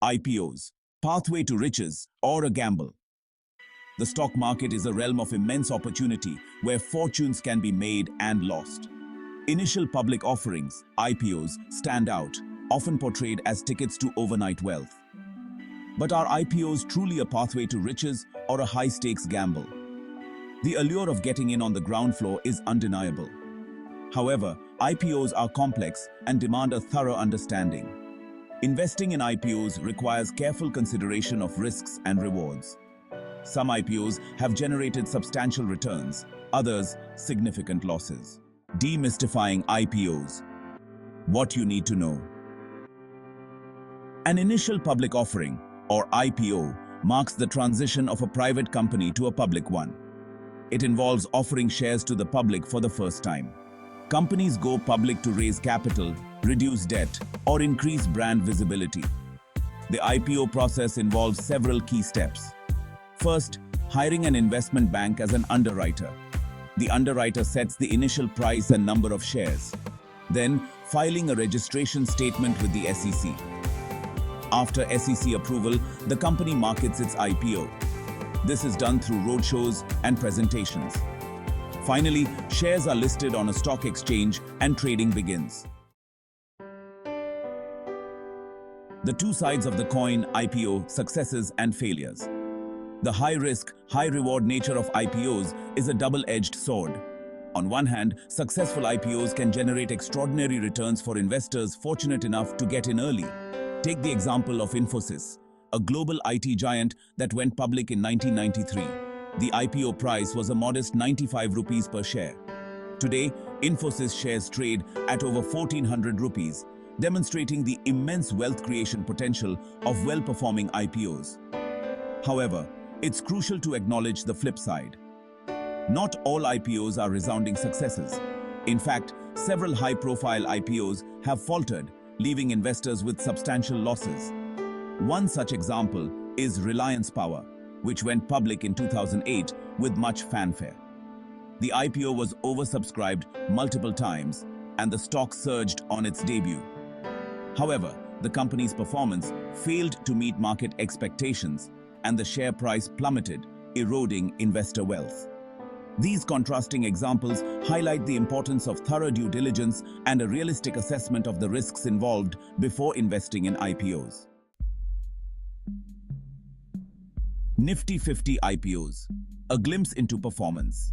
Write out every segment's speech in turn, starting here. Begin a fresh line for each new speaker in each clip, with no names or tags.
IPOs, pathway to riches or a gamble. The stock market is a realm of immense opportunity where fortunes can be made and lost. Initial public offerings, IPOs, stand out, often portrayed as tickets to overnight wealth. But are IPOs truly a pathway to riches or a high-stakes gamble? The allure of getting in on the ground floor is undeniable. However, IPOs are complex and demand a thorough understanding. Investing in IPOs requires careful consideration of risks and rewards. Some IPOs have generated substantial returns, others significant losses. Demystifying IPOs. What you need to know. An initial public offering, or IPO, marks the transition of a private company to a public one. It involves offering shares to the public for the first time. Companies go public to raise capital, reduce debt, or increase brand visibility. The IPO process involves several key steps. First, hiring an investment bank as an underwriter. The underwriter sets the initial price and number of shares. Then, filing a registration statement with the SEC. After SEC approval, the company markets its IPO. This is done through roadshows and presentations. Finally, shares are listed on a stock exchange and trading begins. The two sides of the coin: IPO successes and failures. The high-risk, high-reward nature of IPOs is a double-edged sword. On one hand, successful IPOs can generate extraordinary returns for investors fortunate enough to get in early. Take the example of Infosys, a global IT giant that went public in 1993. The IPO price was a modest 95 rupees per share. Today, Infosys shares trade at over 1400 rupees, demonstrating the immense wealth creation potential of well-performing IPOs. However, it's crucial to acknowledge the flip side. Not all IPOs are resounding successes. In fact, several high-profile IPOs have faltered, leaving investors with substantial losses. One such example is Reliance Power, which went public in 2008 with much fanfare. The IPO was oversubscribed multiple times, and the stock surged on its debut. However, the company's performance failed to meet market expectations, and the share price plummeted, eroding investor wealth. These contrasting examples highlight the importance of thorough due diligence and a realistic assessment of the risks involved before investing in IPOs. Nifty 50 IPOs, a glimpse into performance.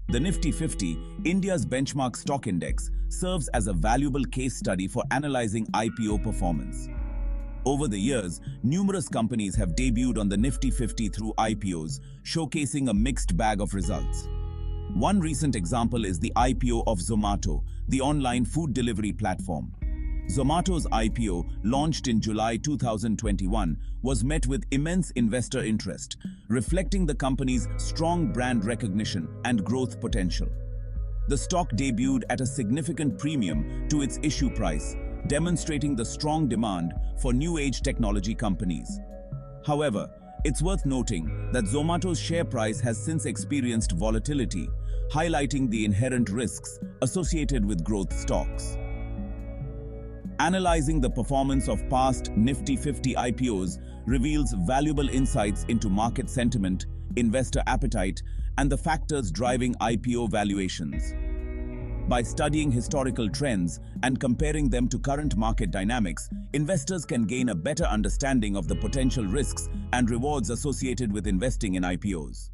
The Nifty 50, India's benchmark stock index, serves as a valuable case study for analyzing IPO performance. Over the years, numerous companies have debuted on the Nifty 50 through IPOs, showcasing a mixed bag of results. One recent example is the IPO of Zomato, the online food delivery platform. Zomato's IPO, launched in July 2021, was met with immense investor interest, reflecting the company's strong brand recognition and growth potential. The stock debuted at a significant premium to its issue price, demonstrating the strong demand for new-age technology companies. However, it's worth noting that Zomato's share price has since experienced volatility, highlighting the inherent risks associated with growth stocks. Analyzing the performance of past Nifty 50 IPOs reveals valuable insights into market sentiment, investor appetite, and the factors driving IPO valuations. By studying historical trends and comparing them to current market dynamics, investors can gain a better understanding of the potential risks and rewards associated with investing in IPOs.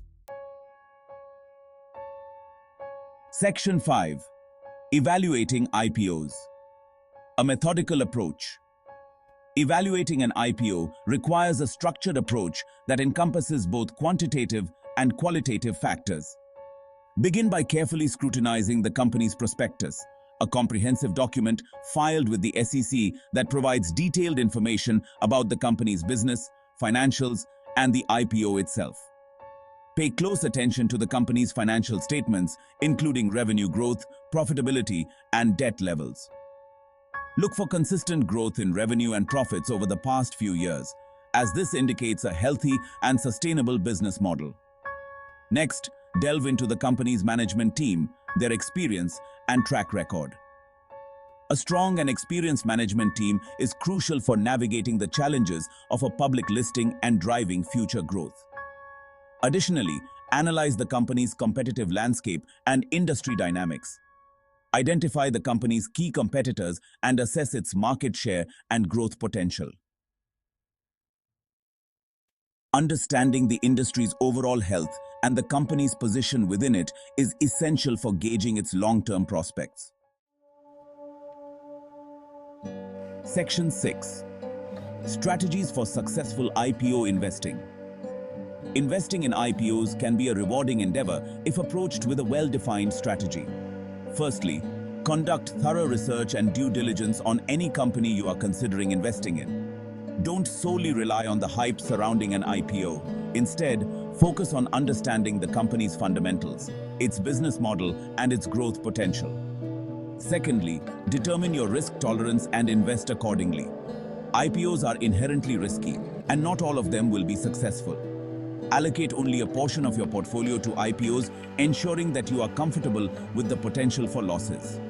Section 5. Evaluating IPOs. A methodical approach. Evaluating an IPO requires a structured approach that encompasses both quantitative and qualitative factors. Begin by carefully scrutinizing the company's prospectus, a comprehensive document filed with the SEC that provides detailed information about the company's business, financials, and the IPO itself. Pay close attention to the company's financial statements, including revenue growth, profitability, and debt levels. Look for consistent growth in revenue and profits over the past few years, as this indicates a healthy and sustainable business model. Next, delve into the company's management team, their experience, and track record. A strong and experienced management team is crucial for navigating the challenges of a public listing and driving future growth. Additionally, analyze the company's competitive landscape and industry dynamics. Identify the company's key competitors and assess its market share and growth potential. Understanding the industry's overall health and the company's position within it is essential for gauging its long-term prospects. Section 6. Strategies for successful IPO investing. Investing in IPOs can be a rewarding endeavor if approached with a well-defined strategy. Firstly, conduct thorough research and due diligence on any company you are considering investing in. Don't solely rely on the hype surrounding an IPO. Instead, focus on understanding the company's fundamentals, its business model, and its growth potential. Secondly, determine your risk tolerance and invest accordingly. IPOs are inherently risky, and not all of them will be successful. Allocate only a portion of your portfolio to IPOs, ensuring that you are comfortable with the potential for losses.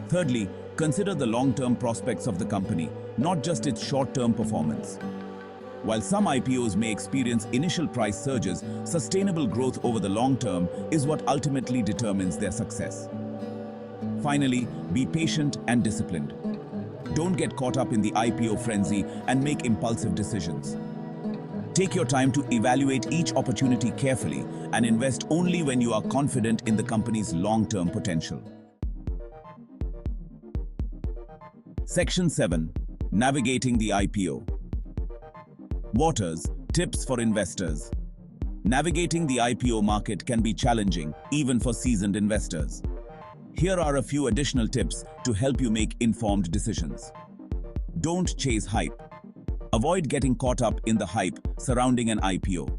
Thirdly, consider the long-term prospects of the company, not just its short-term performance. While some IPOs may experience initial price surges, sustainable growth over the long term is what ultimately determines their success. Finally, be patient and disciplined. Don't get caught up in the IPO frenzy and make impulsive decisions. Take your time to evaluate each opportunity carefully and invest only when you are confident in the company's long-term potential. Section 7. Navigating the IPO. Waters, tips for investors. Navigating the IPO market can be challenging, even for seasoned investors. Here are a few additional tips to help you make informed decisions. Don't chase hype. Avoid getting caught up in the hype surrounding an IPO.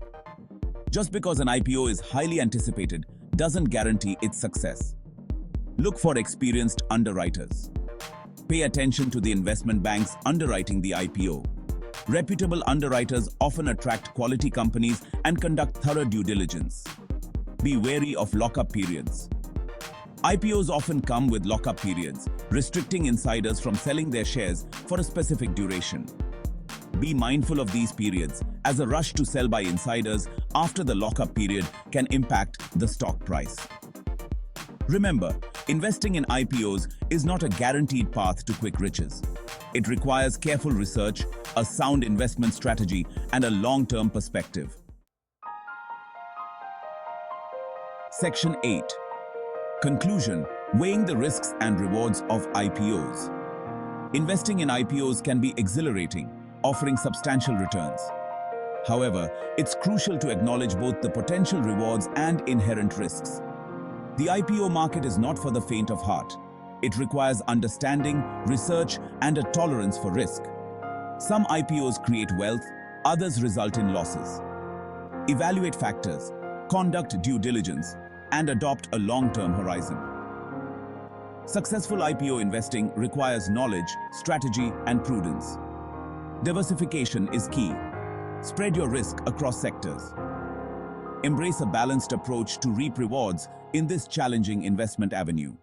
Just because an IPO is highly anticipated doesn't guarantee its success. Look for experienced underwriters. Pay attention to the investment banks underwriting the IPO. Reputable underwriters often attract quality companies and conduct thorough due diligence. Be wary of lockup periods. IPOs often come with lockup periods, restricting insiders from selling their shares for a specific duration. Be mindful of these periods, as a rush to sell by insiders after the lockup period can impact the stock price. Remember, investing in IPOs is not a guaranteed path to quick riches. It requires careful research, a sound investment strategy, and a long-term perspective. Section 8. Conclusion: weighing the risks and rewards of IPOs. Investing in IPOs can be exhilarating, offering substantial returns. However, it's crucial to acknowledge both the potential rewards and inherent risks. The IPO market is not for the faint of heart. It requires understanding, research, and a tolerance for risk. Some IPOs create wealth, others result in losses. Evaluate factors, conduct due diligence, and adopt a long-term horizon. Successful IPO investing requires knowledge, strategy, and prudence. Diversification is key. Spread your risk across sectors. Embrace a balanced approach to reap rewards in this challenging investment avenue.